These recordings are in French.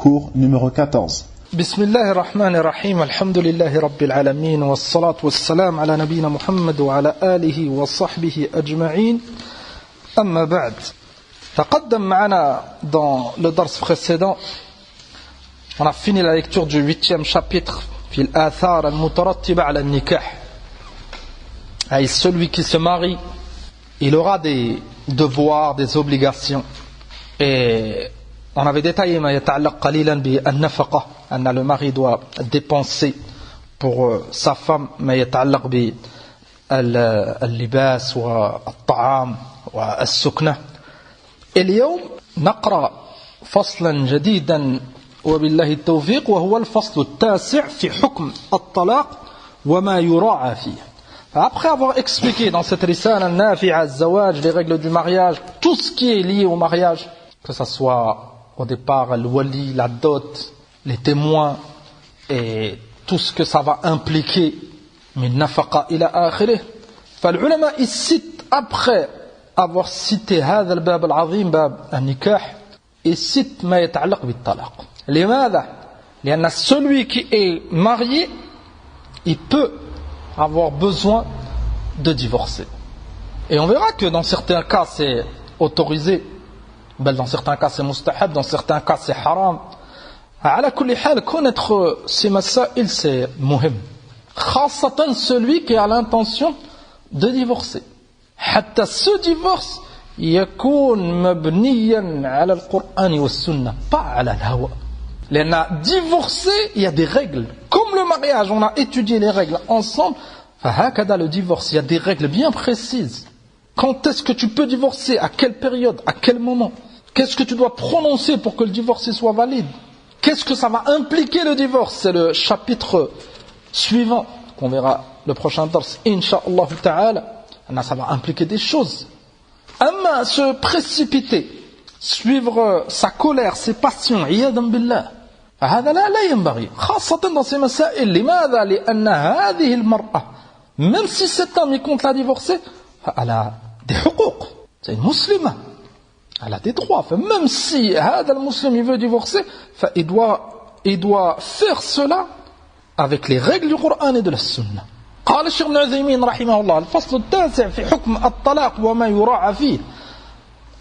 cours numéro 14. بسم الله الرحمن الرحيم الحمد لله رب العالمين والصلاة والسلام على نبينا محمد وعلى آله وصحبه أجمعين أما بعد تقدم معنا dans le dars précédent on a fini la lecture du 8e chapitre في الآثار المترتبة على النكاح et celui qui se marie il aura des devoirs, des obligations et on avait détaillé ما يتعلق قليلا بالنفقة أن le mari doit dépenser pour sa femme ما يتعلق باللباس والطعام والسكنة. اليوم نقرأ فصلا جديدا وبالله التوفيق وهو الفصل التاسع في حكم الطلاق وما يراعى فيه. Après avoir expliqué dans cette risale النافعة الزواج, les règles du mariage, tout ce qui est lié au mariage, que ce soit au départ le wali, la dot, les témoins et tout ce que ça va impliquer min nafaqa ila akhirih. فالعلماء ils citent après avoir cité هذا الباب العظيم باب النكاح ils citent ما يتعلق بالطلاق. لماذا؟ لأن celui qui est marié il peut avoir besoin de divorcer. Et on verra que dans certains cas c'est autorisé, dans certains cas c'est mustahab, dans certains cas c'est haram. على كل حال connaître ces masail c'est muhim. خاصة celui qui a l'intention de divorcer. حتى ce divorce يكون مبنيا على القرآن والسنة pas على الهوى. لأن divorcer il y a des règles. Comme le mariage, on a étudié les règles ensemble. فهكذا le divorce, il y a des règles bien précises. Quand est-ce que tu peux divorcer? À quelle période? À quel moment? Qu'est-ce que tu dois prononcer pour que le divorce soit valide? Qu'est-ce que ça va impliquer le divorce? C'est le chapitre suivant qu'on verra le prochain dars, Inch'Allah ta'ala. Ça va impliquer des choses. Amma se précipiter, suivre sa colère, ses passions, iyadan billah. فهذا لا ينبغي خاصة dans ces مسائل. لماذا؟ لأن هذه المرأة même si cet homme il compte la divorcer elle a des حقوق, c'est une musulmane, elle a des droits. Même si هذا المسلم il veut divorcer il doit faire cela avec les règles du Coran et de la Sunna. قال الشيخ ابن عثيمين رحمه الله الفصل التاسع في حكم الطلاق وما يراعى فيه.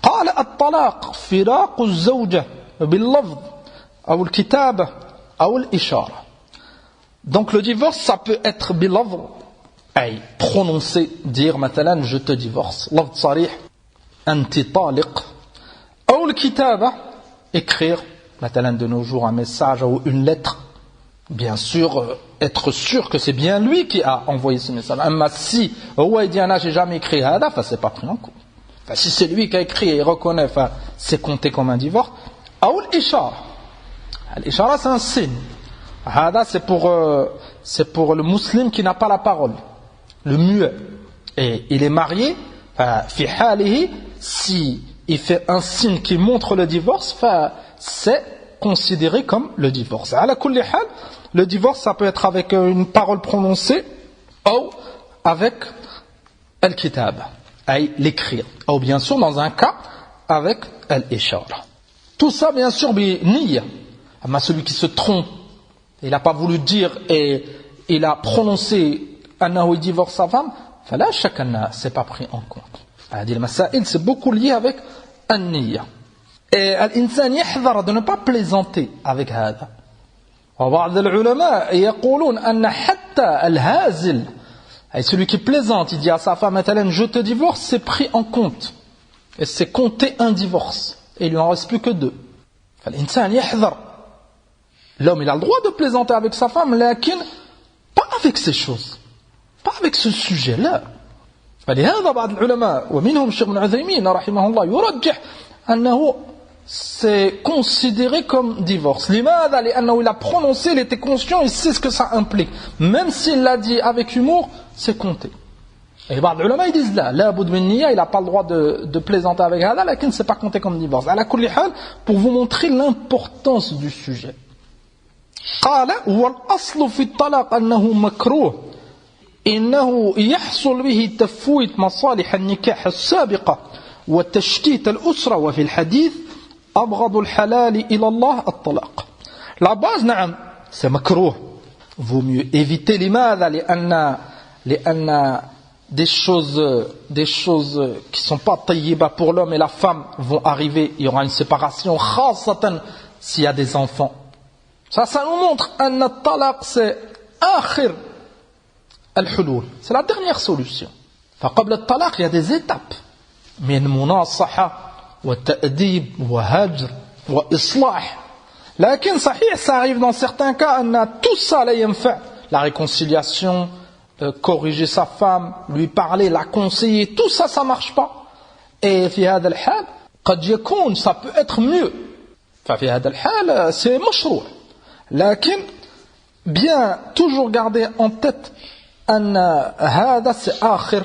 قال الطلاق فراق الزوجة باللفظ أو الكتابة أو الإشارة. Donc le divorce ça peut être باللفظ أي prononcer, dire مثلا je te divorce, لفظ صريح أنت طالق, أو الكتابة écrire مثلا de nos jours un message ou une lettre. Bien sûr, être sûr que c'est bien lui qui a envoyé ce message. Mais si هو يدي أنا j'ai jamais écrit هذا, c'est pas pris en compte. Si c'est lui qui a écrit et il reconnaît, c'est compté comme un divorce. أو الإشارة. الإشارة c'est un signe. هذا c'est pour le musulman qui n'a pas la parole, le muet. Et il est marié. في حاله si il fait un signe qui montre le divorce, c'est considéré comme le divorce. على كل حال le divorce ça peut être avec une parole prononcée ou avec al-kitab, l'écrire, ou bien sûr dans un cas avec al-ishara. Tout ça bien sûr bi-niyya. Mais celui qui se trompe, il n'a pas voulu dire et il a prononcé annahu il divorce sa femme, fala shakana, c'est pas pris en compte. هذه المسائل c'est beaucoup lié avec an-niyya. Et l'insan يحذر de ne pas plaisanter avec هذا. وبعض العلماء يقولون أن حتى الهازل, celui qui plaisante, il dit à sa femme مثلا je te divorce, c'est pris en compte et c'est compté un divorce et il lui en reste plus que 2. فالإنسان يحذر. L'homme il a le droit de plaisanter avec sa femme, لكن pas avec ces choses, pas avec ce sujet là. فلهذا بعض العلماء ومنهم الشيخ ابن عثيمين رحمه الله يرجح أنه c'est considéré comme divorce. لماذا؟ لأنه il a prononcé, il était conscient, il sait ce que ça implique. Même s'il l'a dit avec humour, c'est compté. Et بعض العلماء ils disent là, لا بد من نية, il n'a pas le droit de plaisanter avec هذا, لكن c'est pas compté comme divorce. على كل حال, pour vous montrer l'importance du sujet. قال والأصل في الطلاق أنه مكروه إنه يحصل به تفويت مصالح النكاح السابقة وتشتيت الأسرة وفي الحديث أبغض الحلال إلى الله الطلاق. La base, نعم, c'est makruh. Vaut mieux éviter لماذا؟ لأن des choses qui sont pas tayyiba pour l'homme et la femme vont arriver, il y aura une séparation, خاصة s'il y a des enfants. Ça nous montre أن الطلاق c'est آخر الحلول, c'est la dernière solution. فقبل الطلاق il y a des étapes من مناصحة وتأديب وهجر وإصلاح. لكن صحيح ça arrive dans certains cas أن tout ça لا ينفع, la réconciliation, corriger sa femme, lui parler, la conseiller, tout ça, ça marche pas. Et في هذا الحال قد يكون ça peut être mieux. ففي هذا الحال c'est مشروع. لكن bien toujours garder en tête أن هذا c'est آخر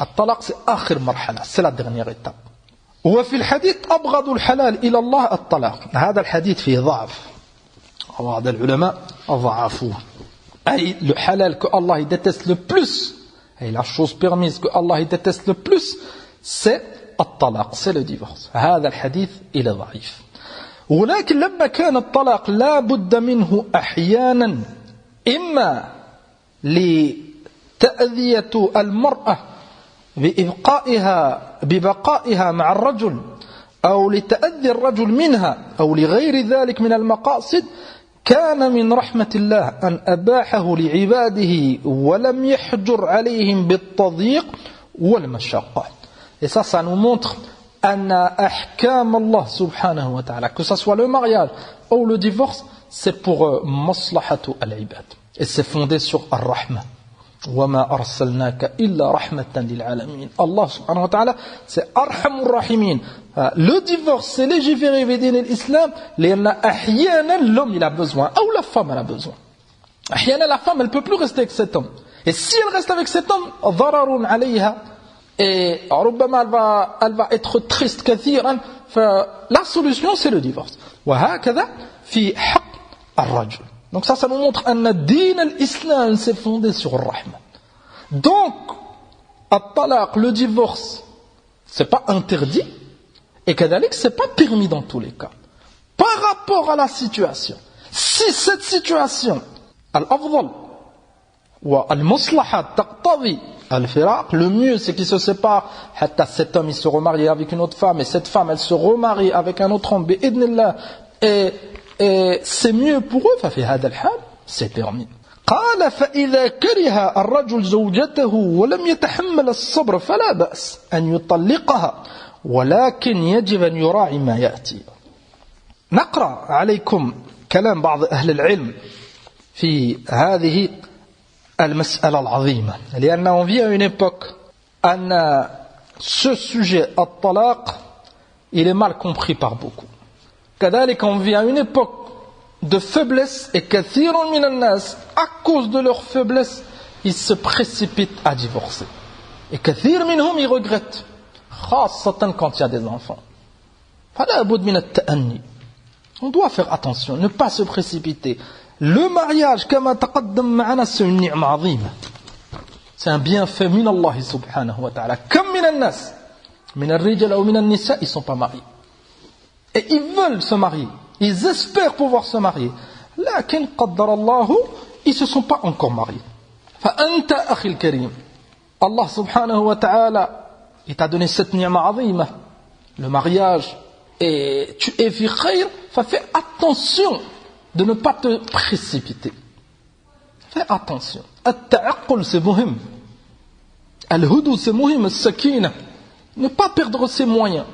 الطلاق, c'est آخر مرحلة, c'est la dernière étape. وفي الحديث أبغض الحلال إلى الله الطلاق. هذا الحديث فيه ضعف, بعض العلماء ضعفوه. أي le halal que Allah il déteste le plus, et la chose permise que Allah il déteste le plus, c'est الطلاق, c'est le divorce. هذا الحديث إلى ضعيف. ولكن لما كان الطلاق لا بد منه أحيانا إما لتأذية المرأة ببقائها مع الرجل أو لتأذي الرجل منها أو لغير ذلك من المقاصد, كان من رحمة الله أن أباحه لعباده ولم يحجر عليهم بالتضييق والمشقة. Et ça nous montre أن أحكام الله سبحانه وتعالى, que ce soit le mariage ou le divorce, c'est pour مصلحة العباد. Et c'est fondé sur الرحمة. وما أرسلناك إلا رحمة للعالمين. Allah subhanahu wa ta'ala, c'est أرحم الراحمين. Le divorce, c'est légiféré بدين الإسلام لأن أحيانا l'homme il a besoin, ou la femme elle a besoin. أحيانا la femme elle peut plus rester avec cet homme. Et si elle reste avec cet homme, ضرر عليها, et ربما elle va être triste كثيرا. La solution c'est le divorce. وهكذا في حق الرجل. Donc ça nous montre أن الدين الإسلام c'est fondé sur le rahma. Donc الطلاق, le divorce, c'est pas interdit, et كذلك c'est pas permis dans tous les cas. Par rapport à la situation, si cette situation الأفضل والمصلحة تقتضي الفراق, le mieux c'est qu'ils se séparent, حتى cet homme il se remarie avec une autre femme, et cette femme elle se remarie avec un autre homme بإذن الله, et c'est mieux pour eux, ففي هذا الحال c'est permis. قال فإذا كره الرجل زوجته ولم يتحمل الصبر فلا بأس أن يطلقها, ولكن يجب أن يراعي ما يأتي. نقرأ عليكم كلام بعض أهل العلم في هذه المسألة العظيمة, لأن on vit à une époque أن ce sujet الطلاق il est mal compris par beaucoup. كذلك on vit à une époque de faiblesse, et كثير من الناس à cause de leur faiblesse ils se précipitent à divorcer, et كثير منهم ils regrettent, خاصة quand il y a des enfants. فلا بد من التأني, on doit faire attention, ne pas se précipiter. Le mariage كما تقدم معنا c'est une نعمة عظيمة, c'est un bienfait من الله سبحانه وتعالى. كم من الناس من الرجال أو من النساء ils sont pas mariés, et ils veulent se marier, ils espèrent pouvoir se marier, لكن قدر الله ils se sont pas encore mariés. فأنت أخي الكريم, Allah subhanahu wa ta'ala il t'a donné cette ni'ma azima, le mariage, et tu es fi khayr, fais attention de ne pas te précipiter. Fais attention. At-ta'aqqul c'est muhim, al-hudu c'est muhim, al-sakina, ne pas perdre ses moyens.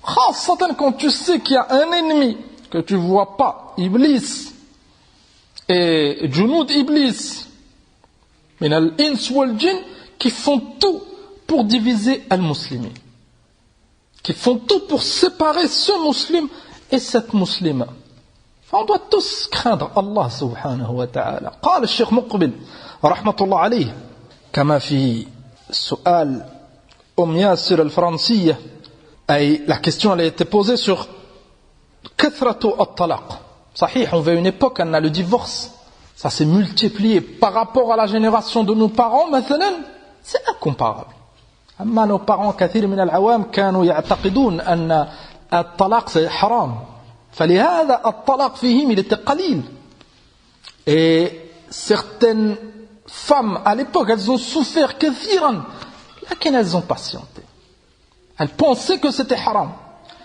خاصة quand tu sais qu'il y a un ennemi que tu vois pas, Iblis et Junud Iblis min al-ins wal-jinn, qui font tout pour diviser al-muslimi, qui font tout pour séparer ce musulman et cette musulmane. On doit tous craindre Allah subhanahu wa ta'ala. قال الشيخ مقبل رحمة الله عليه كما في سؤال ياسر الفرنسية, أي la question elle a été posée sur كثرة الطلاق. صحيح, on veut une époque où le divorce ça s'est multiplié par rapport à la génération de nos parents مثلا, c'est incomparable. أما nos parents كثير من العوام كانوا يعتقدون أن الطلاق c'est حرام, فلهذا الطلاق فيهم il était قليل, Et certaines femmes à l'époque, elles ont souffert كثيرا, mais elles ont patienté. Elles pensaient que c'était haram.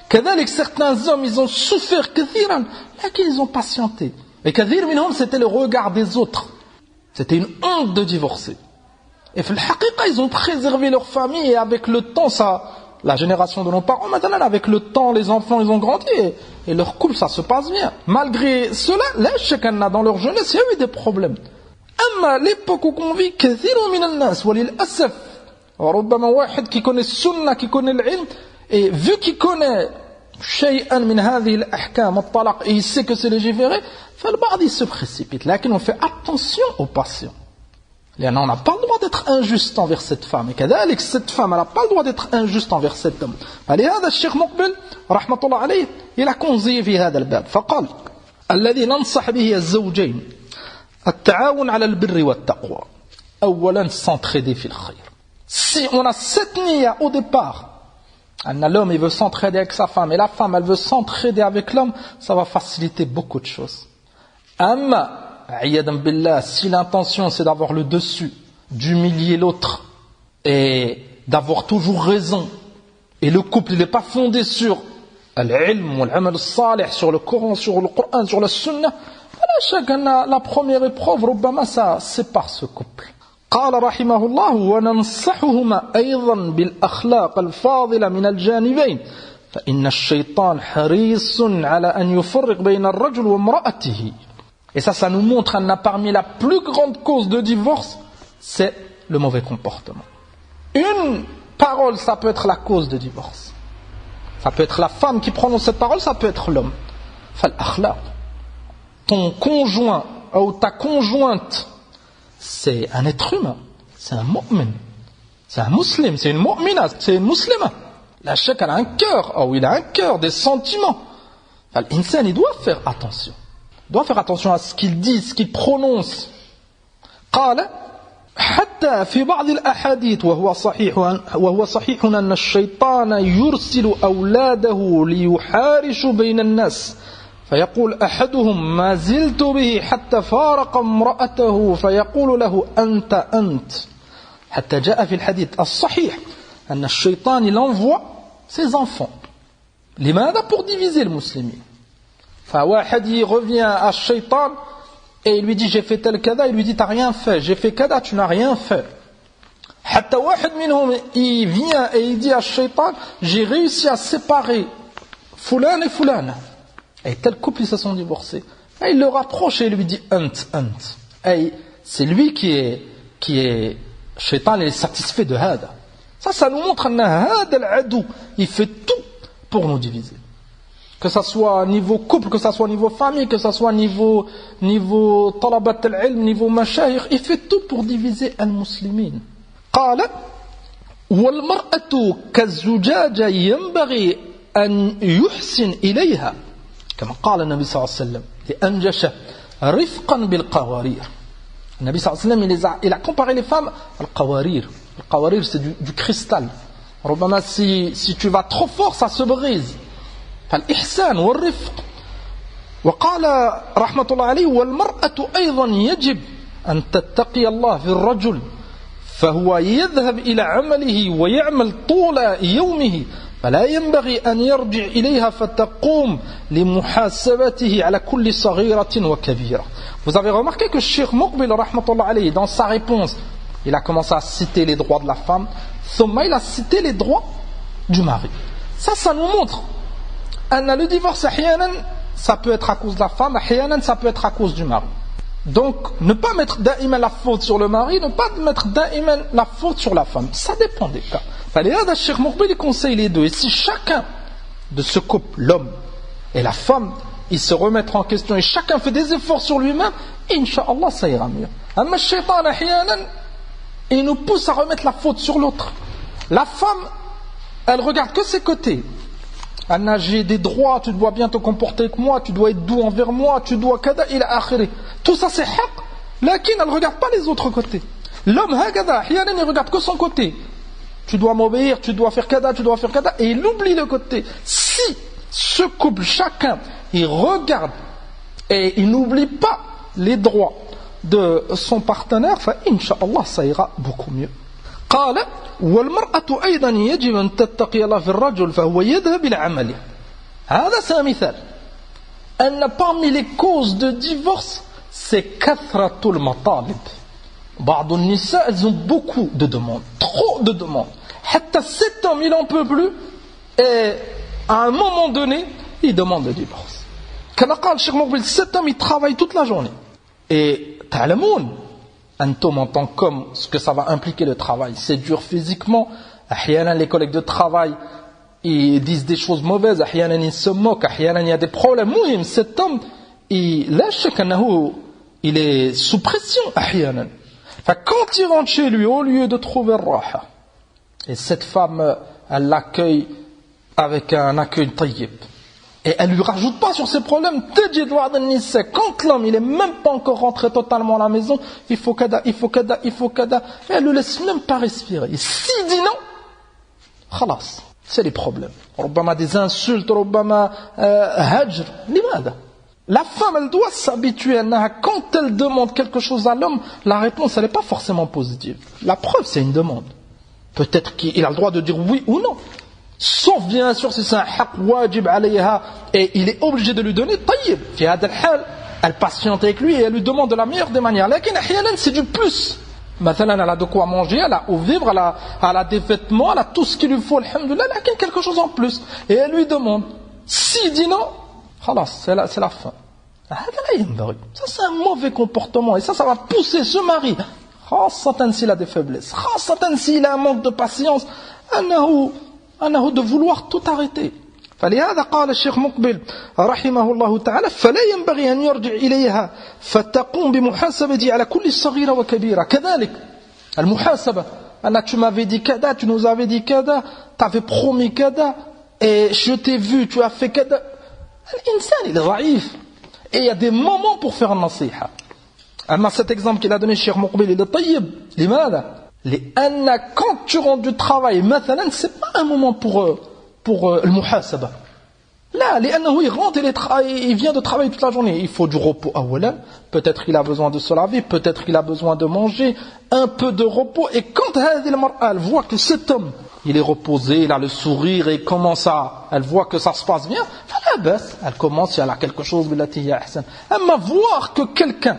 كذلك certains hommes, ils ont souffert كثيرا, mais ils ont patienté. Et كثير منهم, c'était le regard des autres. C'était une honte de divorcer. Et في الحقيقة, ils ont préservé leur famille et avec le temps, ça, la génération de nos parents, maintenant, avec le temps, les enfants, ils ont grandi et leur couple, ça se passe bien. Malgré cela, là, chacun dans leur jeunesse, il y a eu des problèmes. أما l'époque où on vit, كثير من الناس وللأسف وربما واحد qui connaît السنة, qui connaît العلم, et vu qu'il connaît شيئا من هذه الأحكام الطلاق et il sait que c'est légiféré, فالبعض il se précipite. لكن on fait attention aux patients. لأن on n'a pas le droit d'être injuste envers cette femme. Et كذلك cette femme, elle n'a pas le droit d'être injuste envers cet homme. فلهذا الشيخ مقبل رحمة الله عليه il a conseillé في هذا الباب. فقال الذي ننصح به الزوجين التعاون على البر والتقوى. أولا s'entraider في الخير. Si on a cette niya au départ, l'homme il veut s'entraider avec sa femme et la femme elle veut s'entraider avec l'homme, ça va faciliter beaucoup de choses. Amma Ayadan billah, si l'intention c'est d'avoir le dessus, d'humilier l'autre et d'avoir toujours raison, et le couple il n'est pas fondé sur l'ilm ou l'amal salih, sur le Coran, sur le Coran, sur la Sunna, chacun a la première épreuve, ربما ça sépare ce couple. قال رحمه الله وننصحهما أيضا بالأخلاق الفاضلة من الجانبين فإن الشيطان حريص على أن يفرق بين الرجل وامرأته. Et ça nous montre que parmi la plus grande cause de divorce, c'est le mauvais comportement. Une parole, ça peut être la cause de divorce. Ça peut être la femme qui prononce cette parole, ça peut être l'homme. Fal-akhlaq. Ton conjoint ou ta conjointe, c'est un être humain, c'est un mu'min, c'est un musulman, c'est une mu'mina, c'est une musulmane. La chèque, elle a un cœur, il a un cœur, des sentiments. L'insan, il doit faire attention. Il doit faire attention à ce qu'il dit, ce qu'il prononce. حتى في بعض الأحاديث وهو صحيح أن الشيطان يرسل أولاده ليحارش بين الناس فيقول أحدهم ما زلت به حتى فارق امرأته فيقول له أنت حتى جاء في الحديث الصحيح أن الشيطان il envoie ses enfants. لماذا؟ Pour diviser le musulman. فواحد revient à Shaitan et il lui dit j'ai fait tel kada, il lui dit t'as rien fait, j'ai fait kada, tu n'as rien fait. حتى واحد منهم il vient et il dit à Shaitan j'ai réussi à séparer fulan et fulana. Et tel couple ils se sont divorcés. Et il le rapproche et il lui dit ant. Et c'est lui qui est Shaitan est satisfait de hada. Ça nous montre que hada al-adou il fait tout pour nous diviser. Que ça soit niveau couple, que ça soit niveau famille, que ça soit niveau talabat al-ilm, niveau mashayikh, il fait tout pour diviser al-muslimin. قال والمرأة كالزجاجة ينبغي أن يحسن إليها كما قال النبي صلى الله عليه وسلم لأنجش رفقا بالقوارير. النبي صلى الله عليه وسلم il a comparé les femmes al qawarir. Le qawarir c'est du cristal. ربما si tu vas trop fort ça se brise. فالإحسان والرفق. وقال رحمة الله عليه والمرأة أيضا يجب أن تتقي الله في الرجل فهو يذهب إلى عمله ويعمل طول يومه فلا ينبغي أن يرجع إليها فتقوم لمحاسبته على كل صغيرة وكبيرة. Vous avez remarqué que Cheikh Muqbil rahmatullah alayhi dans sa réponse il a commencé à citer les droits de la femme, ثم il a cité les droits du mari. Ça nous montre le divorce ahyanan ça peut être à cause de la femme, ahyanan ça peut être à cause du mari. Donc ne pas mettre da'iman la faute sur le mari, ne pas mettre da'iman la faute sur la femme, ça dépend des cas. فلهذا الشيخ مقبل il conseille les deux. Et si chacun de ce couple, l'homme et la femme, ils se remettent en question et chacun fait des efforts sur lui-même, Inch'Allah ça ira mieux. Amma le shaitan ahyanan il nous pousse à remettre la faute sur l'autre. La femme elle regarde que ses côtés. Anna, j'ai des droits, tu dois bien te comporter avec moi, tu dois être doux envers moi, tu dois kada ila akhiri. Tout ça c'est haq, lakin elle ne regarde pas les autres côtés. L'homme hakada, ahyanan il regarde que son côté. Tu dois m'obéir, tu dois faire kada, et il oublie le côté. Si ce couple, chacun, il regarde et il n'oublie pas les droits de son partenaire, فإنشاء ça ira beaucoup mieux. قال والمرأة أيضا يجب أن تتقي الله في الرجل فهو يذهب إلى عمله. هذا مثال أن parmi les causes de divorce c'est كثرة المطالب. بعض النساء elles ont beaucoup de demandes, trop de demandes. حتى cet homme il en peut plus et à un moment donné il demande le divorce. كما قال الشيخ مقبل cet homme il travaille toute la journée et تعلمون أنتم en tant qu'homme ce que ça va impliquer le travail, c'est dur physiquement. أحيانا les collègues de travail ils disent des choses mauvaises, أحيانا ils se moquent, أحيانا il y a des problèmes. مهم cet homme لا شك أنه il est sous pression أحيانا. Quand il rentre chez lui, au lieu de trouver raha, et cette femme, elle l'accueille avec un accueil tayyib, et elle lui rajoute pas sur ses problèmes, quand l'homme, il est même pas encore rentré totalement à la maison, il faut kada, et elle le laisse même pas respirer. Et s'il dit non, khalas, c'est les problèmes. ربما des insultes, ربما hajr, لماذا? La femme, elle doit s'habituer, quand elle demande quelque chose à l'homme, la réponse, elle n'est pas forcément positive. La preuve, c'est une demande. Peut-être qu'il a le droit de dire oui ou non. Sauf bien sûr si c'est un haq wajib alayha, et il est obligé de lui donner, tayyib. Fi hada al-hal, elle patiente avec lui et elle lui demande de la meilleure des manières. Lakin ahyanan, c'est du plus. Maintenant, elle a de quoi manger, elle a où vivre, elle a des vêtements, elle a tout ce qu'il lui faut, alhamdoulilah, lakin quelque chose en plus. Et elle lui demande. S'il dit non, c'est la fin. Ça c'est un mauvais comportement et ça va pousser ce mari, خاصة s'il a des faiblesses, خاصة s'il a un manque de patience, أنه de vouloir tout arrêter. فلهذا قال الشيخ مقبل رحمه الله تعالى فلا ينبغي أن يرجع إليها فتقوم بمحاسبة على كل صغيرة وكبيرة. كذلك المحاسبة أن tu m'avais dit كذا, tu nous avais dit كذا, t'avais promis كذا et je t'ai vu, tu as fait كذا. الإنسان il est ضعيف et il y a des moments pour faire un nasiha. أما cet exemple qu'il a donné Cheikh Muqbil il est طيب لماذا؟ لأن quand tu rentres du travail مثلا c'est pas un moment pour المحاسبة. لا لأنه il rentre il vient de travailler toute la journée, il faut du repos أولا, peut-être qu'il a besoin de se laver, peut-être qu'il a besoin de manger, un peu de repos. Et quand هذه المرأة elle voit que cet homme il est reposé, il a le sourire et commence elle voit que ça se passe bien, elle commence, elle a quelque chose, mais voir que quelqu'un,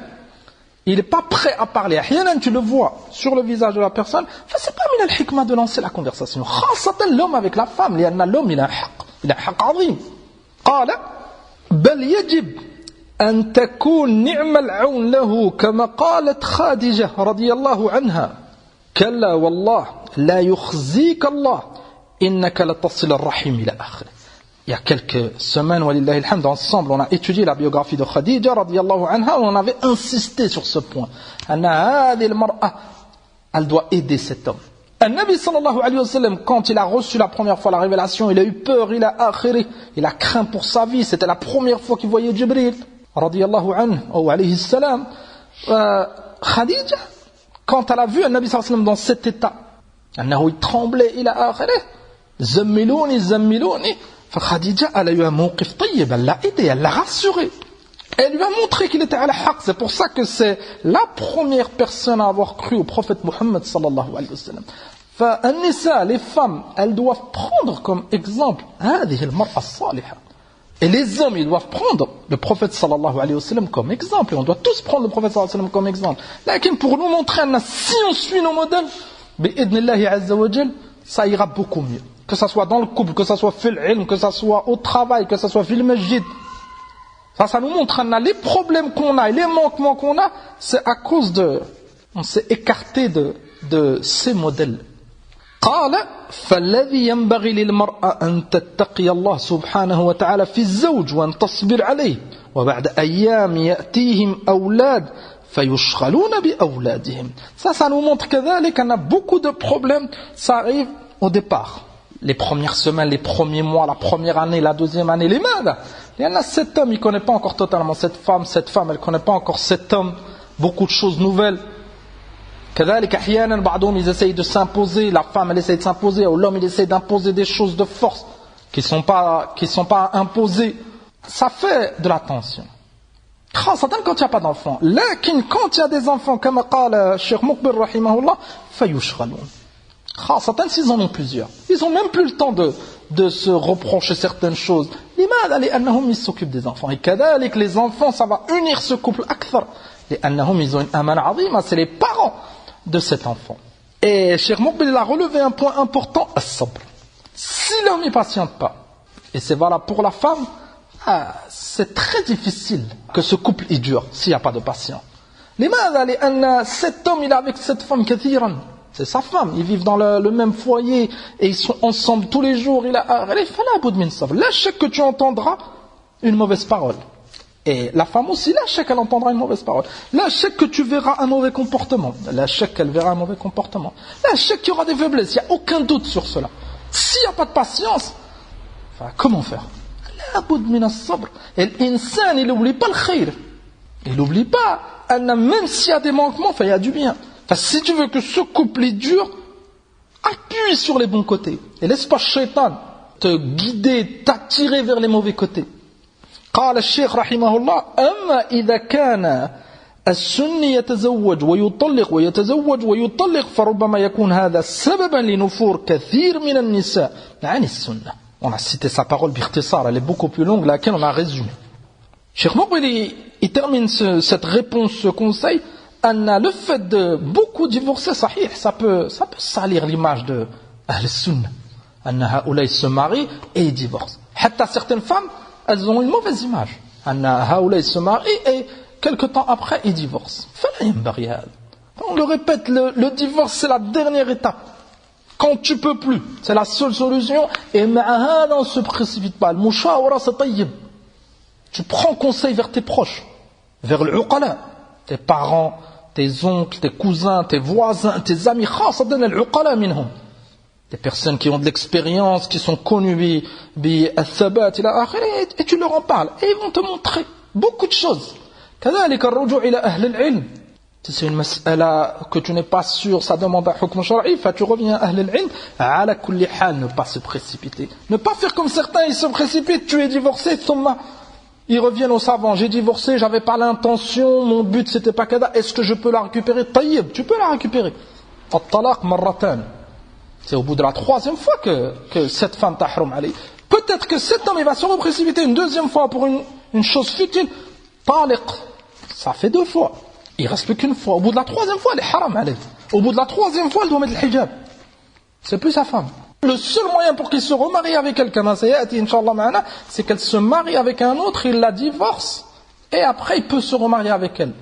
il n'est pas prêt à parler, tu le vois sur le visage de la personne, c'est pas min al-hikmah de lancer la conversation, خاصة l'homme avec la femme, l'homme il a un haq عظيم. قال بل يجب أن تكون نعم العون له كما قالت خادجة رضي الله عنها كلا والله لا يخزيك الله إنك لتصل الرحم إلى آخره. Il y a quelques semaines, walillahi alhamd, ensemble, on a étudié la biographie de Khadija, radiyallahu anha, on avait insisté sur ce point. Elle doit aider cet homme. Nabi sallallahu alayhi wa sallam, quand il a reçu la première fois la révélation, il a eu peur, il a craint pour sa vie, c'était la première fois qu'il voyait Jibril, radiyallahu anhu, ou alayhi salam. Khadija, quand elle a vu Nabi sallallahu alayhi wa sallam dans cet état, il tremblait, il a Zammiluni. Khadija, elle a eu un mawqif tayyib, elle l'a aidé, elle l'a rassuré. Elle lui a montré qu'il était à la haq. C'est pour ça que c'est la première personne à avoir cru au prophète Muhammad sallallahu alayhi wa sallam. فالنساء, les femmes, elles doivent prendre comme exemple هذه المرأة الصالحة. Et les hommes, ils doivent prendre le prophète sallallahu alayhi wa sallam comme exemple. Et on doit tous prendre le prophète sallallahu alayhi wa sallam comme exemple. Lakin pour nous montrer, si on suit nos modèles, bi'idnillahi azza wa jal, ça ira beaucoup mieux. Que ça soit dans le couple, que ça soit fil ilm, que ça soit au travail, que ça soit fil masjid. Ça nous montre les problèmes qu'on a et les manquements qu'on a, c'est à cause on s'est écarté de ces modèles. قال فالذي ينبغي للمرأة أن تتقي الله سبحانه وتعالى في الزوج وأن تصبر عليه وبعد أيام يأتيهم أولاد فيشغلون بأولادهم. Ça nous montre كذلك qu'on a beaucoup de problèmes, ça arrive au départ. Les premières semaines, les premiers mois, la première année, la deuxième année, les mêmes. Il y en a cet homme, il ne connaît pas encore totalement cette femme, elle ne connaît pas encore cet homme, beaucoup de choses nouvelles. كذلك أحيانا بعضهم ils essayent de s'imposer, la femme elle essaie de s'imposer, ou l'homme il essaie d'imposer des choses de force qui sont pas imposées. Ça fait de la tension. خاصة quand il n'y a pas d'enfants. لكن quand il y a des enfants, كما قال الشيخ مقبل رحمه الله, فيشغلون. خاصة s'ils en ont plusieurs. Ils n'ont même plus le temps de se reprocher certaines choses. لماذا؟ لأنهم ils s'occupent des enfants. Et كذلك les enfants, ça va unir ce couple أكثر. لأنهم ils ont une amana عظيمة. C'est les parents de cet enfant. Et Cheikh Mouqbil a relevé un point important, as-sabr. Si l'homme ne patiente pas, et c'est valable pour la femme, c'est très difficile que ce couple y dure s'il n'y a pas de patience. لماذا؟ لأن cet homme il est avec cette femme كثيرا. C'est sa femme, ils vivent dans le même foyer et ils sont ensemble tous les jours. فلا بد من صبر. Là, chaque que tu entendras une mauvaise parole. Et la femme aussi, là, chaque elle entendra une mauvaise parole. Là, chaque que tu verras un mauvais comportement. Là, chaque elle verra un mauvais comportement. Là, chaque qu'il y aura des faiblesses. Il n'y a aucun doute sur cela. S'il n'y a pas de patience, comment faire? La boud min as-sabr. Et l'insan, il n'oublie pas le khayr. Il n'oublie pas, même s'il y a des manquements, il y a du bien. Si tu veux que ce couple est dur, appuie sur les bons côtés. Et laisse pas le shaitan te guider, t'attirer vers les mauvais côtés. قال الشيخ رحمه الله أما إذا كان السني يتزوج ويطلق ويتزوج ويطلق فربما يكون هذا سببا لنفور كثير من النساء عن السنة. On a cité sa parole باختصار, elle est beaucoup plus longue, laquelle on a résumé. Cheikh Mouqbil, il termine cette réponse, ce conseil, le fait de beaucoup divorcer, sahih, ça peut salir l'image de Ahl-Sunnah. Haoula, ils se marient et ils divorcent. Hatta certaines femmes, elles ont une mauvaise image. Haoula, ils se marient et quelque temps après, ils divorcent. On le répète, le divorce, c'est la dernière étape. Quand tu peux plus, c'est la seule solution. Et on ne se précipite pas. Le mouchawara, c'est tayyib. Tu prends conseil vers tes proches, vers le uqala, tes parents, tes oncles, tes cousins, tes voisins, tes amis. Des personnes qui ont de l'expérience, qui sont connues et tu leur en parles et ils vont te montrer beaucoup de choses. Si c'est une mas'ala que tu n'es pas sûr, ça demande un hukm shar'i, tu reviens à Ahl al-ilm, ala kulli hal, ne pas se précipiter. Ne pas faire comme certains, ils se précipitent, tu es divorcé, ils reviennent au savant, j'ai divorcé, j'avais pas l'intention, mon but c'était pas kada, est-ce que je peux la récupérer? Tayyib, tu peux la récupérer. At-talaq marratan. C'est au bout de la troisième fois que cette femme tahrum alayh. Peut-être que cet homme il va se précipiter une deuxième fois pour une chose futile. Taliq, ça fait 2 fois. Il reste plus qu'une fois. Au bout de la troisième fois, elle est haram alayh. Au bout de la troisième fois, elle doit mettre le hijab. C'est plus sa femme. Le seul moyen pour qu'il se remarie avec quelqu'un, c'est qu'elle se marie avec un autre, il la divorce, et après il peut se remarier avec elle.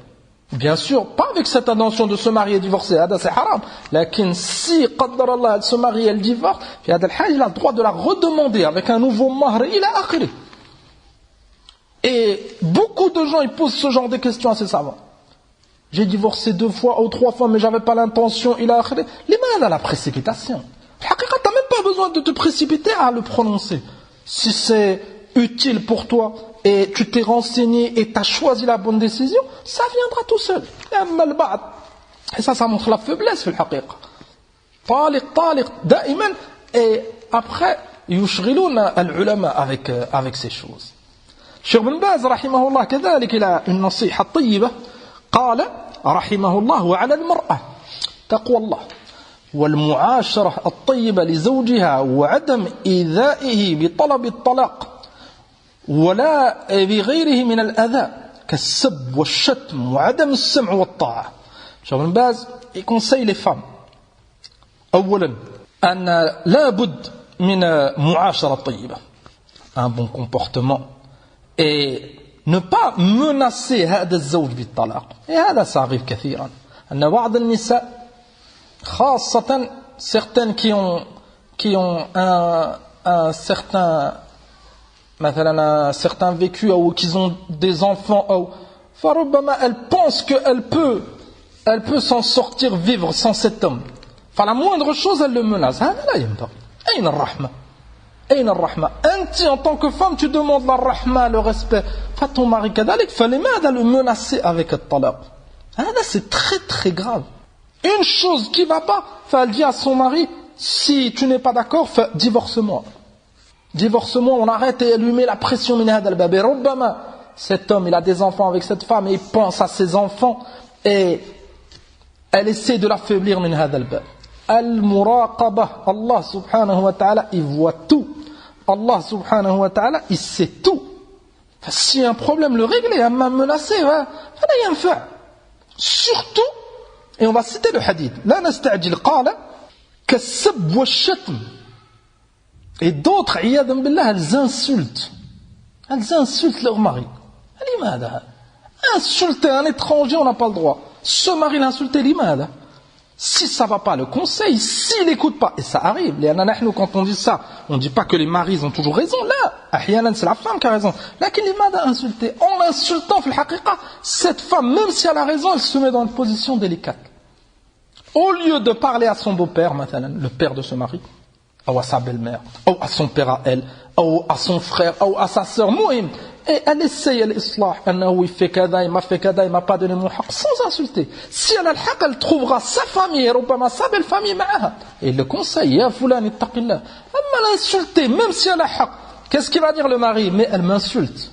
Bien sûr, pas avec cette intention de se marier et divorcer, c'est haram. Mais si, qaddarallah, elle se marie et elle divorce, il a le droit de la redemander avec un nouveau mahr, il a akhiri. Et beaucoup de gens ils posent ce genre de questions à ces savants. J'ai divorcé 2 fois ou 3 fois, mais j'avais pas l'intention, il a akhiri. Les mains à la précipitation. Tu n'as même pas besoin de te précipiter à le prononcer. Si c'est utile pour toi et tu t'es renseigné et tu as choisi la bonne décision, ça viendra tout seul. Et ça montre la faiblesse. Et après, yushghilouna al-ulama avec ces choses. Cheikh Ibn Baz, rahimahullah, كذلك, il a une nasiha طيبة. قال رحمه الله وعلى المرأة تقوى الله والمعاشرة الطيبة لزوجها وعدم إيذائه بطلب الطلاق ولا بغيره من الأذى كالسب والشتم وعدم السمع والطاعة. Cheikh Ibn Baz, il conseille les femmes أولا أن لا بد من معاشرة طيبة, un bon comportement, et ne pas menacer هذا الزوج بالطلاق. Et هذا ça arrive كثيرا أن بعض النساء خاصة certaines qui ont un certain مثلا un certain vécu ou qui ont des enfants ou فربما elle pense qu'elle peut s'en sortir, vivre sans cet homme. La moindre chose elle le menace. هذا لا ينبغي. أين الرحمة؟ أين الرحمة؟ أنت en tant que femme tu demandes la rahma, le respect. Ton mari كذلك فلماذا le menacer avec le talaq? هذا c'est très très grave. Une chose qui ne va pas, elle dit à son mari, si tu n'es pas d'accord, divorce-moi. Divorce-moi, on arrête, et elle lui met la pression. cet homme, il a des enfants avec cette femme et il pense à ses enfants et elle essaie de l'affaiblir min hadha al-bab. Al-muraqabah, Allah subhanahu wa ta'ala, il voit tout. Allah subhanahu wa ta'ala, il sait tout. S'il y a un problème, le régler, elle m'a menacé, fallait rien faire. Surtout, et on va citer le hadith, la nasta'jil qala kassab wa shatm. Et d'autres, iyadan billah, elles insultent leur mari. Insulter un étranger, on n'a pas le droit. Ce mari l'insulter, l'imada. Si ça va pas, le conseil, s'il n'écoute pas, et ça arrive, quand on dit ça, on ne dit pas que les maris ont toujours raison, là, ahyanan, c'est la femme qui a raison. Là, qu'il l'imada insulter, en l'insultant, cette femme, même si elle a raison, elle se met dans une position délicate. Au lieu de parler à son beau-père, le père de ce mari, ou à sa belle-mère, ou à son père à elle, ou à son frère, ou à sa sœur, muhim. Et elle essaye l'islah, il fait kada, il m'a fait kada, il m'a pas donné mon haq, sans insulter. Si elle a le haq, elle trouvera sa famille, sa belle famille, et il le conseille, ya fulan, ittaqillah. Elle l'insulter, même si elle a haq. Qu'est-ce qu'il va dire le mari? Mais elle m'insulte.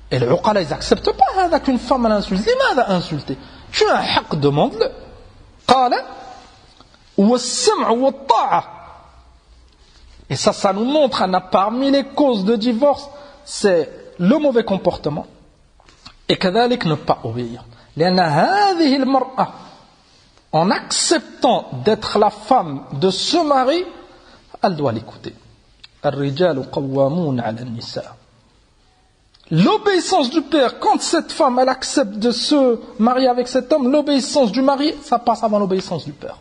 Et les uqala, ils n'acceptent pas qu'une femme l'insulte. L'imam a insulté. Tu as un haq, demande-le. Qala, wa as-sam'u wa at-ta'a. Et ça nous montre, parmi les causes de divorce, c'est le mauvais comportement. Et كذلك ne pas obéir. لأن هذه المرأة, en acceptant d'être la femme de ce mari, elle doit l'écouter. الرجال قوامون على النساء. L'obéissance du père, quand cette femme elle accepte de se marier avec cet homme, l'obéissance du mari, ça passe avant l'obéissance du père.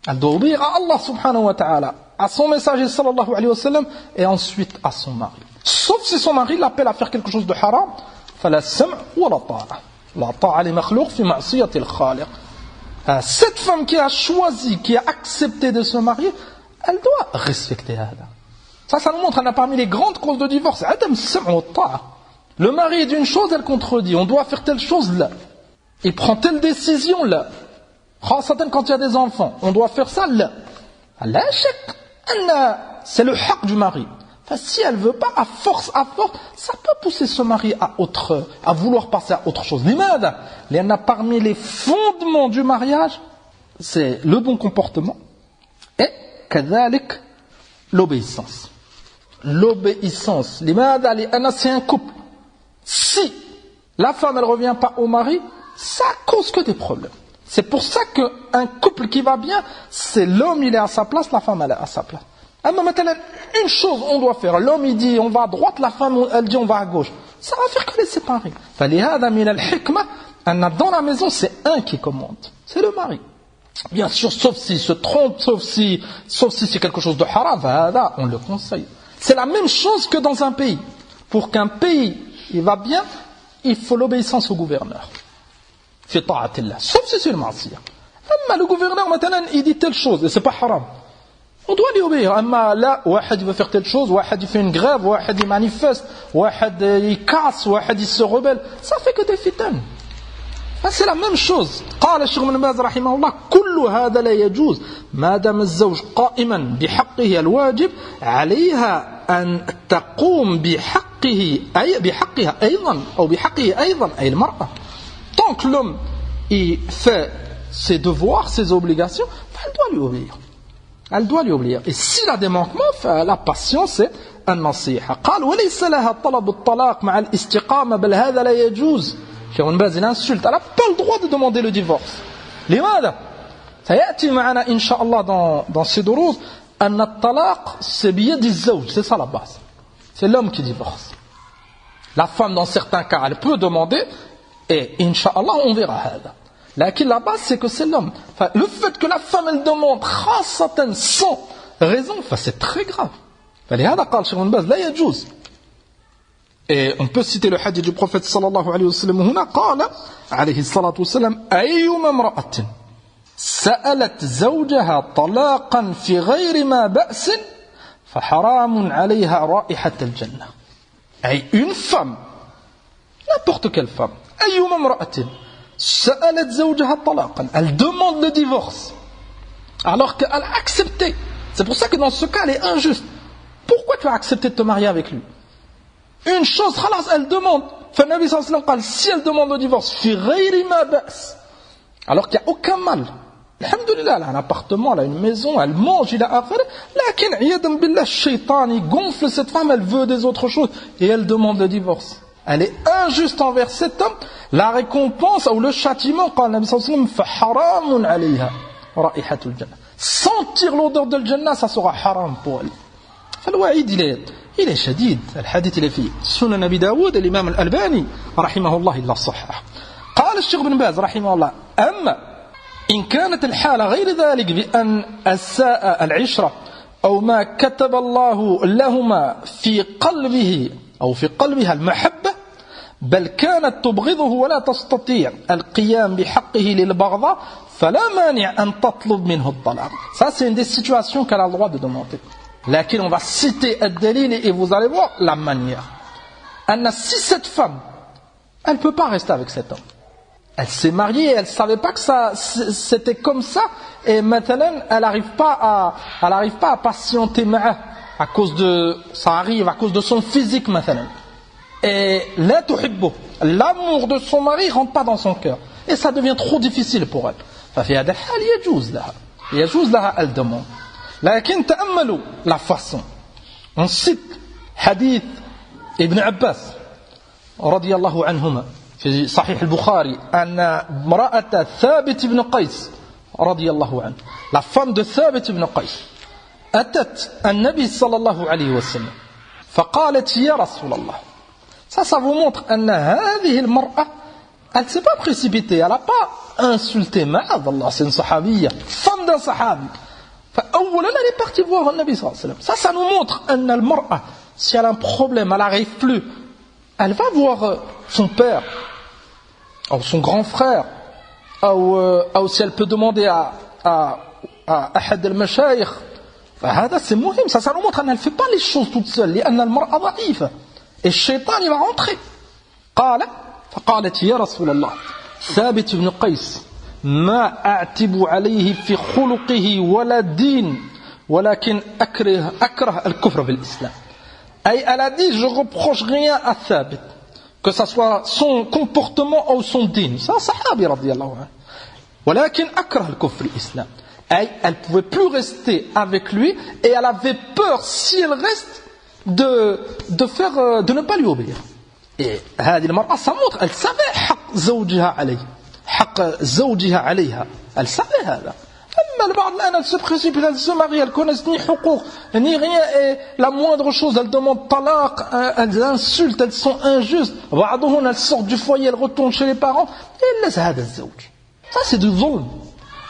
Elle doit obéir à Allah subhanahu wa ta'ala, à son messager sallallahu alayhi wa sallam, et ensuite à son mari. Sauf si son mari l'appelle à faire quelque chose de haram, fala sam' wa la ta'a. La ta'a li makhlouq fi ma'siyati al-khaliq. Cette femme qui a choisi, qui a accepté de se marier, elle doit respecter hada. Ça nous montre, parmi les grandes causes de divorce, adam sam' wa ta'a. Le mari dit une chose, elle contredit. On doit faire telle chose là. Il prend telle décision là. Quand il y a des enfants, on doit faire ça là. C'est le haq du mari. Enfin, si elle veut pas, à force, ça peut pousser ce mari à vouloir passer à autre chose. Il y en a parmi les fondements du mariage, c'est le bon comportement et كذلك l'obéissance. L'obéissance. C'est un couple. Si la femme elle revient pas au mari, ça cause que des problèmes. C'est pour ça qu'un couple qui va bien, c'est l'homme il est à sa place, la femme elle est à sa place. Maintenant, une chose on doit faire, l'homme il dit on va à droite, la femme elle dit on va à gauche. Ça va faire que les séparer. Dans la maison c'est un qui commande, c'est le mari. Bien sûr, sauf s'il se trompe, sauf si c'est quelque chose de haram, on le conseille. C'est la même chose que dans un pays. Pour qu'un pays il va bien, il faut l'obéissance au gouverneur. Sauf si c'est le ma'asiyah. Le gouverneur maintenant il dit telle chose et c'est pas haram. On doit lui obéir. Là, واحد veut faire telle chose, واحد il fait une grève, واحد il manifeste, واحد il casse, واحد il se rebelle. Ça fait que des fitan. C'est la même chose. قال الشيخ ابن باز رحمه الله كل هذا لا يجوز ما دام الزوج قائما بحقه الواجب عليها أن تقوم بحقها أيضا أو بحقه أيضا أي المرأة. Tant que l'homme il fait ses devoirs, ses obligations, elle doit lui obéir. Elle doit lui obéir. Et s'il a des manquements, la patience c'est النصيحة. قال وليس لها طلب الطلاق مع الاستقامة بل هذا لا يجوز. Cheikh Ibn Baz il insulte. Elle n'a pas le droit de demander le divorce. لماذا؟ سيأتي معنا إن شاء الله dans ces duruس أن الطلاق c'est بيد الزوج. C'est ça la base. C'est l'homme qui divorce. La femme dans certains cas elle peut demander et Inch'Allah on verra هذا. Lakin la base c'est que c'est l'homme. Enfin, le fait que la femme elle demande sans raison, c'est très grave. فلهذا قال شيخ ابن باز لا يجوز. Et on peut citer le hadith du prophète sallallahu alayhi wa sallam هنا قال عليه الصلاة والسلام أيما امرأة سألت زوجها طلاقا في غير ما بأس فحرام عليها رائحة الجنة. أي une femme, n'importe quelle femme, أيما امرأة سألت زوجها طلاقا, elle demande le divorce alors qu'elle a accepté. C'est pour ça que dans ce cas elle est injuste. Pourquoi tu as accepté de te marier avec lui? une chose, خلاص, elle demande. فالنبي صلى الله عليه وسلم قال, si elle demande le divorce, في غير ما بأس, alors qu'il n'y a aucun mal. Alhamdulillah, elle a un appartement, elle a une maison, elle mange, il a affaire. Lakin, عياذا بالله, الشيطان, il gonfle cette femme, elle veut des autres choses, et elle demande le divorce. Elle est injuste envers cet homme. La récompense ou le châtiment, قال النبي صلى الله عليه وسلم, فحرام عليها رائحة الجنة. Sentir l'odeur de Jannah, ça sera haram pour elle. فالوعيد il est شديد. الحديث اللي فيه سنن أبي داود الإمام الألباني رحمه الله إلا الصحح. قال الشيخ بن باز رحمه الله, أما إن كانت الحالة غير ذلك بأن الساء العشرة أو ما كتب الله لهما في قلبه أو في قلبها المحبة, بل كانت تبغضه ولا تستطيع القيام بحقه للبغضاء, فلا مانع أن تطلب منه الطلاق. Ça, c'est une des situations qu'elle a le droit de demander. Laquelle on va citer un dalil et vous allez voir la manière. Si cette femme, elle ne peut pas rester avec cet homme. Elle s'est mariée, elle ne savait pas que ça, c'était comme ça, et maintenant, elle n'arrive pas à patienter à cause de, ça arrive à cause de son physique maintenant. Et la tuhibbu, l'amour de son mari rentre pas dans son cœur. Et ça devient trop difficile pour elle. ففي هذا الحال يجوز لها elle demande. لكن تأملوا la façon. On cite حديث ابن عباس رضي الله عنهما في صحيح البخاري أن امرأة ثابت بن قيس رضي الله عنه, la femme de ثابت بن قيس, أتت النبي صلى الله عليه وسلم فقالت يا رسول الله. Ça vous montre أن هذه المرأة, elle ne s'est pas précipitée, elle n'a pas insulté. Ma'adallah, c'est une sahabiyya, femme d'un sahabi. فأولا, elle est partie voir le Nabi sallallahu alayhi wa sallam. Ça nous montre أن المرأة, si elle a un problème, elle n'arrive plus, elle va voir son père, ou son grand frère, ou si elle peut demander à أحد المشايخ. فهذا c'est مهم. Ça nous montre qu'elle ne fait pas les choses toute seule. لأن المرأة ضعيفة. Et le shaitan, il va rentrer. فقالت يا رسول الله, ثابت بن قيس ما أعتب عليه في خلقه ولا دين ولكن أكره الكفر بالإسلام. Elle a dit, je reproche rien à Thabit, que ce soit son comportement ou son din. C'est un sahabi radiyallahu anhu. ولكن أكره الكفر بالإسلام. Elle ne pouvait plus rester avec lui et elle avait peur, si elle reste, de ne pas lui obéir. Et هذه المرأة, ça montre, elle savait حق زوجها عليه, حق زوجها عليها, elle savait هذا. أما البعض الآن, elle se précipite, elle se marie, elle connaît ni حقوق ni rien, et la moindre chose, elle demande talaq, elles insultent, elles sont injustes. بعضهن, elles sortent du foyer, elles retournent chez les parents, et elles laissent هذا الزوج. Ça c'est du ظلم.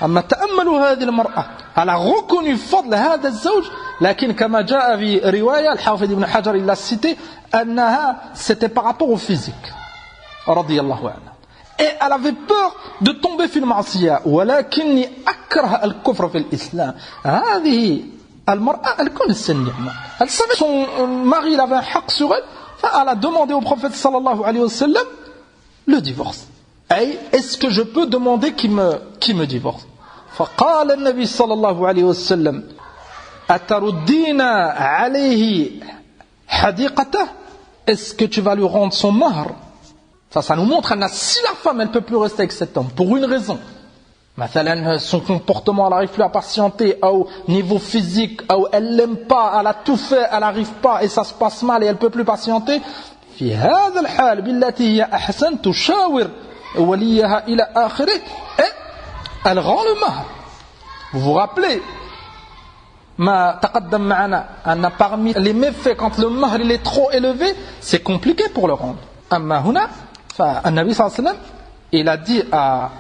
أما تأملوا هذه المرأة, elle a reconnu فضل هذا الزوج, لكن كما جاء في رواية الحافظ ابن حجر إلا cité أنها c'était par rapport au physique رضي الله عنها. Et elle avait peur de tomber في المعصية. ولكني أكره الكفر في الإسلام. هذه المرأة, elle connaissait النعمة, elle savait son mari, il avait un حق sur elle, فelle a demandé au prophète sallallahu alayhi wa sallam le divorce. أي, est-ce que je peux demander qui me divorce? فقال النبي صلى الله عليه وسلم أتردين عليه حديقته, est-ce que tu vas lui rendre son mahr? Ça nous montre que si la femme elle peut plus rester avec cet homme pour une raison, مثلا son comportement, elle n'arrive plus à patienter, au niveau physique, ou elle l'aime pas, elle a tout fait, elle n'arrive pas et ça se passe mal et elle peut plus patienter, في هذا الحال بالتي هي أحسن تشاور وليها إلى آخره, et elle rend le mahr. Vous vous rappelez ما تقدم معنا أن parmi les méfaits, quand le mahr il est trop élevé, c'est compliqué pour le rendre. أما هنا فالنبي صلى الله عليه وسلم, il a dit à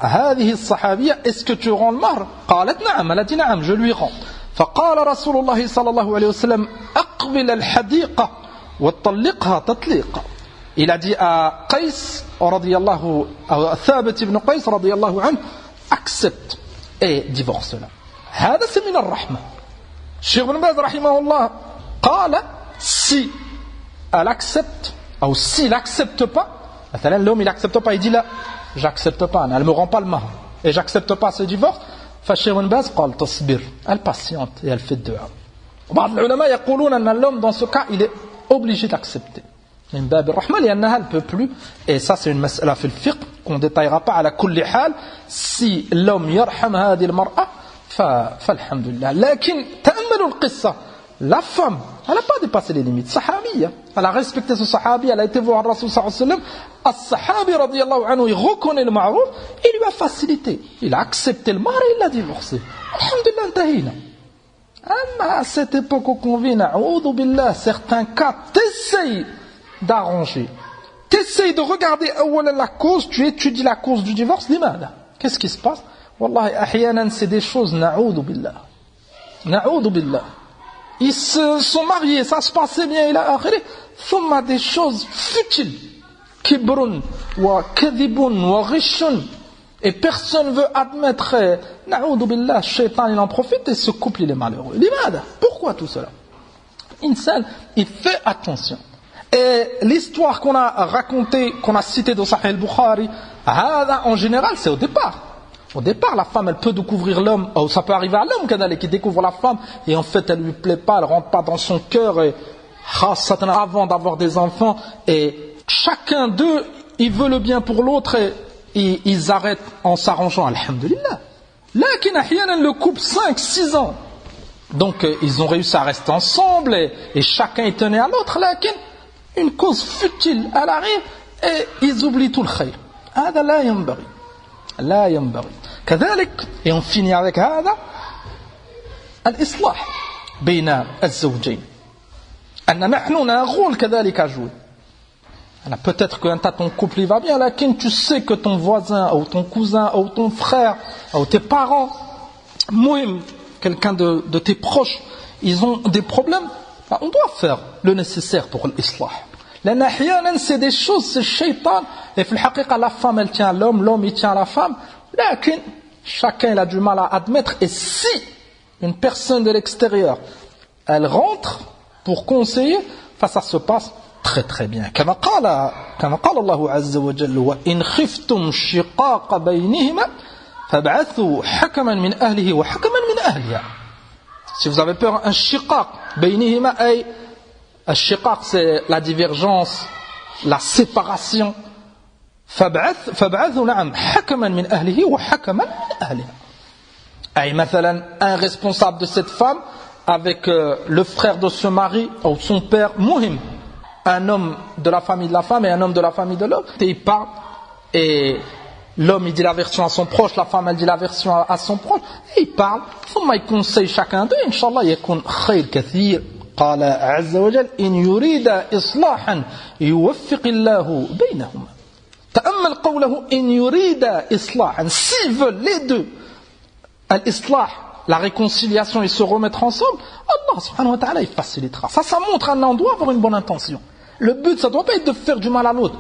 هذه الصحابية, est-ce que tu rends le mahr? قالت نعم, elle a dit نعم, je lui rends. فقال رسول الله صلى الله عليه وسلم أقبل الحديقة وطلقها تطليقا. Il a dit à Qais radiyallahu, à Thabit ibn Qais radiyallahu anhu, accepte et divorce-la. هذا c'est من الرحمة. Cheikh Ibn Baz rahimahullah قال, si elle accepte ou s'il accepte pas, l'homme il accepte pas, il dit là, j'accepte pas, elle me rend pas le mahr et j'accepte pas ce divorce, فالشيخ ابن باز قال تصبر, elle patiente et elle fait dua. بعض العلماء يقولون أن l'homme dans ce cas il est obligé d'accepter. من باب الرحمة لأنها ne peut plus, et ça c'est une mas'ala في الفقه qu'on détaillera pas على كل حال. Si l'homme يرحم هذه المرأة فالحمد لله. لكن تأملوا القصة. La femme, elle n'a pas dépassé les limites. Sahabiyya, elle a respecté ce sahabi, elle a été voir le Rasul sallallahu alayhi wa sallam. As-sahabi radiyallahu anhu, il reconnaît le ma'rouf, il lui a facilité. Il a accepté le mari, il l'a divorcé. Alhamdulillah, intahina. À cette époque où on vit, na'oudou billah, certains cas, t'essayes d'arranger. T'essayes de regarder la cause, tu étudies la cause du divorce, limada. Qu'est-ce qui se passe? Wallahi, ahyanan, c'est des choses, na'oudou billah. Na'oudou billah. Ils se sont mariés, ça se passait bien, il a akhiri. Thumma des choses futiles. Kibrun, wa kadhibun, wa rishun. Et personne veut admettre, na'oudou billah, shaitan, il en profite et ce couple, il est malheureux. Limada. Pourquoi tout cela? Insan, il fait attention. Et l'histoire qu'on a racontée, qu'on a citée dans Sahih al-Bukhari, en général, c'est au départ. Au départ, la femme, elle peut découvrir l'homme, ou ça peut arriver à l'homme qui découvre la femme, et en fait, elle lui plaît pas, elle rentre pas dans son cœur, et avant d'avoir des enfants, et chacun d'eux, il veut le bien pour l'autre, et ils arrêtent en s'arrangeant, alhamdulillah. Lakin ahyanan, le couple 5-6 ans, donc ils ont réussi à rester ensemble, et chacun est tenu à l'autre, lakin une cause futile, elle arrive, et ils oublient tout le khayr. هذا لا ينبغي. لا ينبغي. كذلك et on finit avec هذا الإصلاح بين الزوجين أن نحن نقول كذلك أجول أنا peut-être que ton couple il va bien lakin tu sais que ton voisin ou ton cousin ou ton frère ou tes parents muhim quelqu'un de tes proches ils ont des problèmes on doit faire le nécessaire pour l'islah. لأن أحيانا c'est des choses c'est shaitan et في الحقيقة la femme elle tient à l'homme l'homme il tient à la femme lakin chacun il a du mal à admettre et si une personne de l'extérieur elle rentre pour conseiller ça se passe très très bien كما قال الله عز وجل وإن خفتم شقاق بينهما فابعثوا حكما من أهله وحكما من أهلها. Si vous avez peur un shiqaq بينهما أي الشقاق c'est la divergence la séparation فابعثوا نعم حكما من أهله وحكما من أهلها. أي مثلا un responsable de cette femme avec le frère de ce mari ou son père muhim un homme de la famille de la femme et un homme de la famille de l'homme et ils parlent et l'homme il dit la version à son proche la femme elle dit la version à son proche et ils parlent ثم ils conseillent chacun d'eux Inch'Allah يكون خير كثير. قال عز وجل إن يريد إصلاحا يوفق الله بينهما. تأمل قوله إن يريد إصلاحا s'ils veulent les deux l'islah la réconciliation et se remettre ensemble Allah subhanahu wa ta'ala il facilitera ça montre on doit avoir une bonne intention le but ça doit pas être de faire du mal à l'autre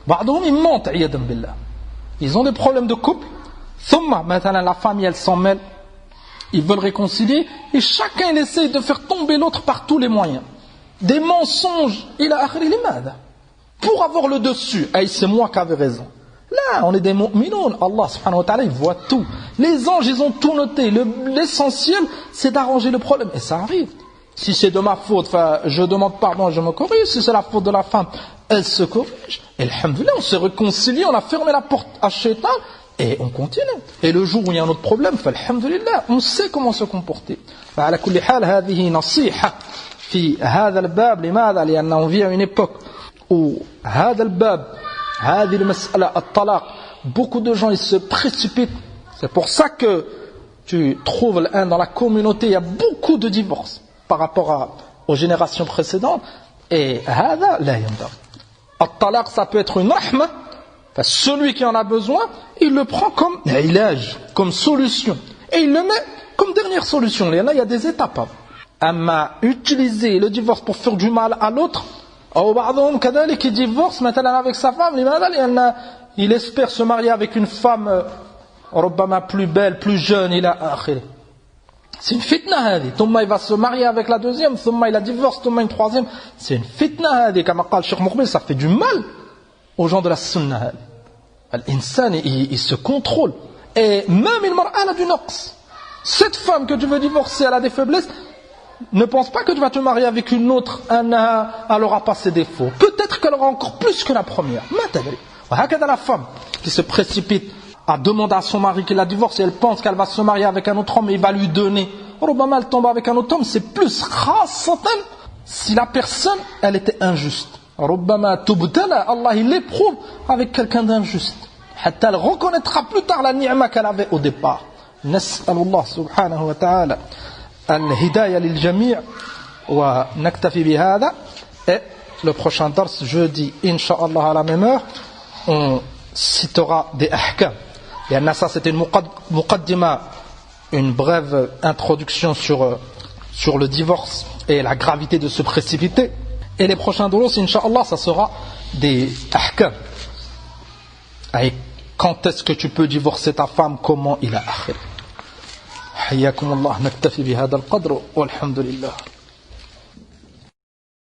بعضهم ils mentent عياذا بالله ils ont des problèmes de couple ثم مثلا la famille elle s'en mêle ils veulent réconcilier et chacun il essaie de faire tomber l'autre par tous les moyens des mensonges ila akhiri limada pour avoir le dessus hey, c'est moi qui avais raison. Là on est des mu'minoun Allah subhanahu wa ta'ala il voit tout les anges ils ont tout noté l'essentiel c'est d'arranger le problème et ça arrive si c'est de ma faute je demande pardon je me corrige si c'est la faute de la femme elle se corrige et alhamdoulilah on s'est réconcilié on a fermé la porte à shaitan et on continue et le jour où il y a un autre problème alhamdoulilah on sait comment se comporter. على كل حال هذه نصيحة في هذا الباب لماذا لأنه on vit à une époque où هذا الباب هذه المسألة الطلاق beaucoup de gens ils se précipitent c'est pour ça que tu trouves dans la communauté il y a beaucoup de divorces par rapport aux générations précédentes et هذا لا ينبغي. الطلاق ça peut être une rahma celui qui en a besoin il le prend comme ilaj comme solution et il le met comme dernière solution il y a des étapes à utiliser le divorce pour faire du mal à l'autre ou بعضهم كذلك il divorce maintenant avec sa femme il espère se marier avec une femme ربما plus belle plus jeune il a akhir c'est une fitna هذه ثم il va se marier avec la deuxième ثم il a divorce ثم une troisième c'est une fitna هذه كما قال الشيخ مقبل ça fait du mal aux gens de la sunna هذه الإنسان il se contrôle et même المرأة elle a du naqs cette femme que tu veux divorcer elle a des faiblesses ne pense pas que tu vas te marier avec une autre, elle n'aura pas ses défauts. Peut-être qu'elle aura encore plus que la première. La femme qui se précipite à demander à son mari qu'il la divorce et elle pense qu'elle va se marier avec un autre homme et il va lui donner. Elle tombe avec un autre homme, c'est plus khasatan si la personne, elle était injuste. Allah il l'éprouve avec quelqu'un d'injuste. Elle reconnaîtra plus tard la ni'ma qu'elle avait au départ. Nas'alullah subhanahu wa ta'ala al-hidayah lil-jami' wa naktafi bihada. Et le prochain dars, jeudi, incha'Allah à la même heure, on citera des ahkam. Et ça c'était une muqaddima, une brève introduction sur le divorce et la gravité de se précipiter. Et les prochains dolos, incha'Allah, ça sera des ahkam. Et quand est-ce que tu peux divorcer ta femme, comment il a akhir. حياكم الله نكتفي بهذا القدر والحمد لله.